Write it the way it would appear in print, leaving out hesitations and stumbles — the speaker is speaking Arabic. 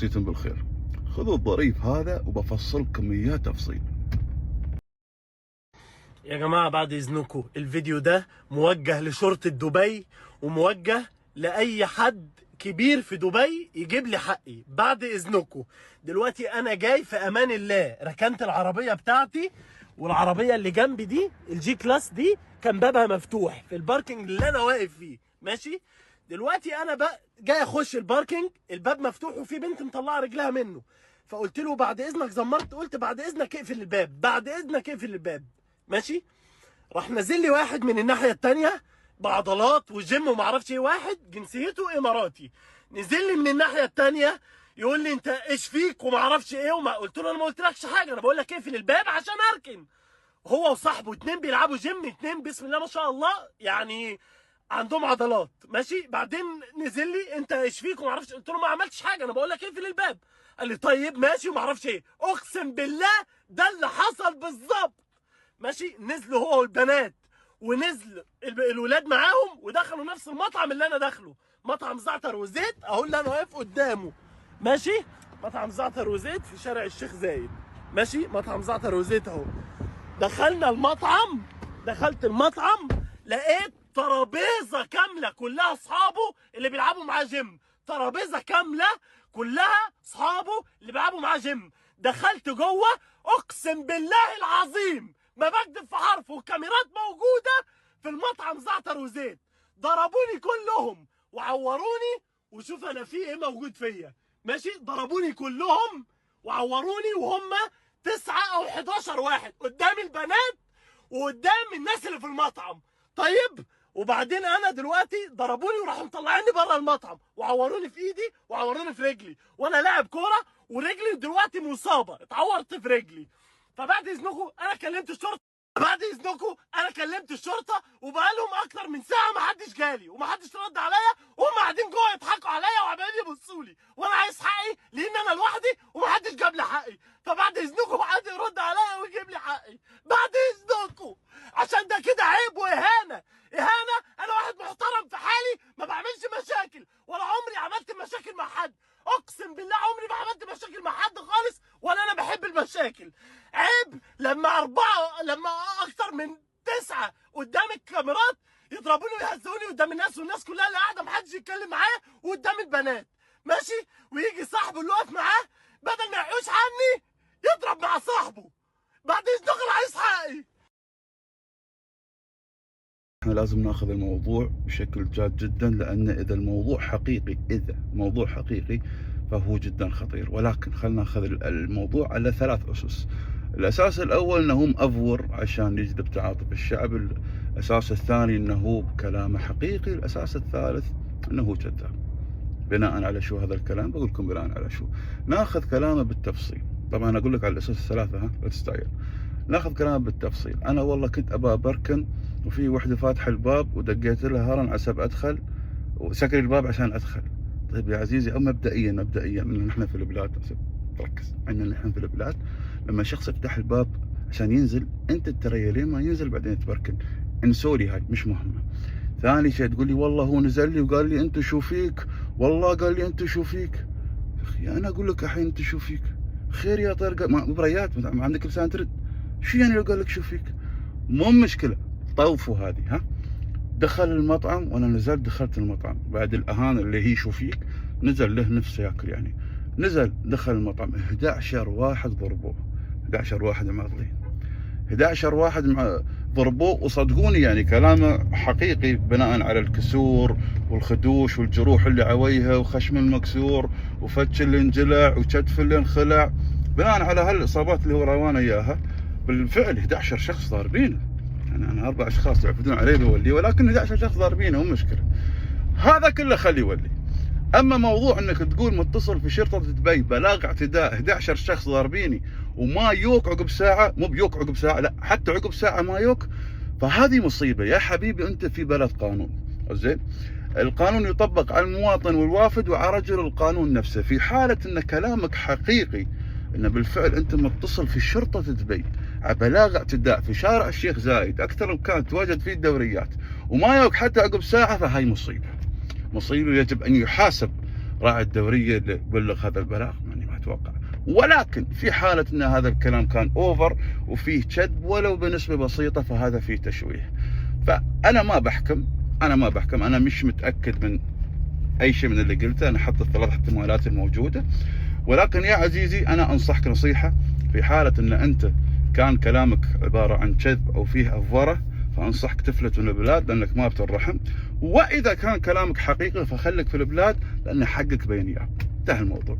مسيتم بالخير. خذوا الظريف هذا وبفصلكم اياه تفصيل. يا جماعة بعد إذنكم الفيديو ده موجه لشرطة دبي وموجه لأي حد كبير في دبي يجيب لي حقي. بعد إذنكم دلوقتي أنا جاي في أمان الله، ركنت العربية بتاعتي، والعربية اللي جنبي دي الجي كلاس دي كان بابها مفتوح في الباركنج اللي أنا واقف فيه، ماشي؟ دلوقتي أنا بقى جاي أخش الباركنج، الباب مفتوح وفي بنت مطلعة رجلها منه، فقلت له بعد إذنك، زمرت قلت بعد إذنك اقفل الباب، بعد إذنك اقفل الباب، ماشي؟ راح نازل لي واحد من الناحيه الثانيه بعضلات وجيم ومعرفش ايه، واحد جنسيته اماراتي، نزل لي من الناحيه الثانيه يقول لي انت ايش فيك ومعرفش ايه، وما قلت له انا ما قلتلكش حاجه، انا بقول لك اقفل الباب عشان اركن. هو وصاحبه اتنين بيلعبوا جيم، اتنين بسم الله ما شاء الله يعني عندهم عضلات، ماشي؟ بعدين نزل لي انت ايش فيك ومعرفش، قلت له ما عملتش حاجه، انا بقول لك اقفل الباب. قال لي طيب ماشي ومعرفش ايه. اقسم بالله ده اللي حصل بالظبط، ماشي؟ نزلوا هو والبنات ونزل الولاد معاهم ودخلوا نفس المطعم اللي انا داخله، مطعم زعتر وزيت اهو اللي انا واقف قدامه، ماشي؟ مطعم زعتر وزيت في شارع الشيخ زايد، ماشي؟ مطعم زعتر وزيت اهو. دخلنا المطعم، دخلت المطعم لقيت ترابيزه كامله كلها اصحابه اللي بيلعبوا معاه جيم، ترابيزه كامله كلها اصحابه اللي بيلعبوا معاه جيم. دخلت جوه اقسم بالله العظيم ما بكذب في حرف، والكاميرات موجوده في المطعم زعتر وزيت، ضربوني كلهم وعوروني، وشوف انا في ايه موجود فيا، ماشي؟ ضربوني كلهم وعوروني وهم 9 أو 11 واحد قدام البنات وقدام الناس اللي في المطعم. طيب وبعدين انا دلوقتي ضربوني وراحوا مطلعيني بره المطعم وعوروني في ايدي وعوروني في رجلي، وانا لاعب كوره ورجلي دلوقتي مصابه، اتعورت في رجلي. فبعد اذنكم انا كلمت الشرطه، بعد اذنكم انا كلمت الشرطه وبقالهم اكتر من ساعه ما حدش جالي وما حدش رد عليا، وهم قاعدين جوه يضحكوا عليا وعمالين يبصوا لي، وانا عايز حقي لان انا لوحدي وما حدش جاب لي حقي. فبعد اذنكم حد يرد عليا ويجيب لي حقي، بعد اذنكم، عشان ده كده عيب واهانه، اهانه. انا واحد محترم في حالي ما بعملش مشاكل ولا عمري عملت مشاكل مع حد، اقسم بالله عمري ما عملت مشاكل مع حد خالص، ولا انا بحب المشاكل. عيب لما اكتر من 9 قدام الكاميرات يضربوني ويهزوني قدام الناس، والناس كلها اللي قاعده محدش يتكلم معايا، وقدام البنات، ماشي؟ ويجي صاحبه اللي واقف معاه بدل ما يحوش عني يضرب مع صاحبه. بعد اذنك انا عايز حقي. احنا لازم ناخذ الموضوع بشكل جاد جدا، لان اذا الموضوع حقيقي فهو جدا خطير. ولكن خلينا ناخذ الموضوع على 3 اسس. الاساس الاول انه هو مأفور عشان يجذب تعاطف الشعب، الاساس الثاني انه كلامه حقيقي، الاساس الثالث انه هو كذاب. بناء على شو هذا الكلام؟ بقول لكم بناء على شو. ناخذ كلامه بالتفصيل. طبعا اقول لك على الاساس الثلاثه، ها لا تستعجل. ناخذ كلامه بالتفصيل. انا والله كنت ابى بركن وفي وحده فاتحه الباب ودقيت لها هرن عشان ادخل وسكر الباب عشان ادخل. طيب يا عزيزي، او مبدئيا من نحن في البلاد، ركز، عندنا نحن في البلاد لما شخص يفتح الباب عشان ينزل انت ترى ما ينزل بعدين تبركن، انسولي هاي مش مهمه. ثاني شيء تقول لي والله هو نزل لي وقال لي انت شو فيك، والله قال لي انت شو فيك. يا اخي انا اقول لك الحين انت شو فيك؟ خير يا طير، مبريات ما عندك لسان ترد. شو يعني لو قال لك شو فيك؟ مو مشكله، طوفوا هذه. ها دخل المطعم وانا نزلت، دخلت المطعم بعد الاهانه اللي هي شو فيك، نزل له نفسه ياكل يعني، نزل دخل المطعم 11 واحد ضربوه، 11 واحد معضلين، 11 واحد ضربوه. وصدقوني يعني كلامه حقيقي بناء على الكسور والخدوش والجروح اللي عويها وخشم المكسور وفتش اللي انجلع وكتف اللي انخلع، بناء على هالاصابات اللي هو روانا اياها. بالفعل 11 شخص ضاربينه، يعني انا 4 اشخاص يعبدون عليه بولي، ولكن 11 شخص ضاربينه مو مشكله. هذا كله خليه يولي. اما موضوع انك تقول متصل في شرطه دبي بلاغ اعتداء 11 شخص ضاربيني وما يوك عقب ساعه، مو بيوك عقب ساعه، لا حتى عقب ساعه ما يوك، فهذه مصيبه يا حبيبي. انت في بلد قانون، زين؟ القانون يطبق على المواطن والوافد وعلى رجل القانون نفسه. في حاله ان كلامك حقيقي، ان بالفعل انت متصل في شرطه دبي على بلاغ اعتداء في شارع الشيخ زايد، اكثر مكان تواجد فيه الدوريات، وما يوك حتى عقب ساعه، فهي مصيبه، مصيبه يجب ان يحاسب راعي الدوريه اللي بلغ هذا البلاغ؟ ماني ما اتوقع. ولكن في حاله ان هذا الكلام كان اوفر وفيه كذب ولو بنسبه بسيطه فهذا فيه تشويه. فانا ما بحكم، انا مش متاكد من اي شيء من اللي قلته، انا حط الثلاث احتمالات الموجوده. ولكن يا عزيزي انا انصحك نصيحه، في حاله ان انت كان كلامك عباره عن كذب او فيه افوره فانصحك تفلت من البلاد لانك ما بترحم. واذا كان كلامك حقيقي فخليك في البلاد لان حقك بين اياك. انتهى الموضوع.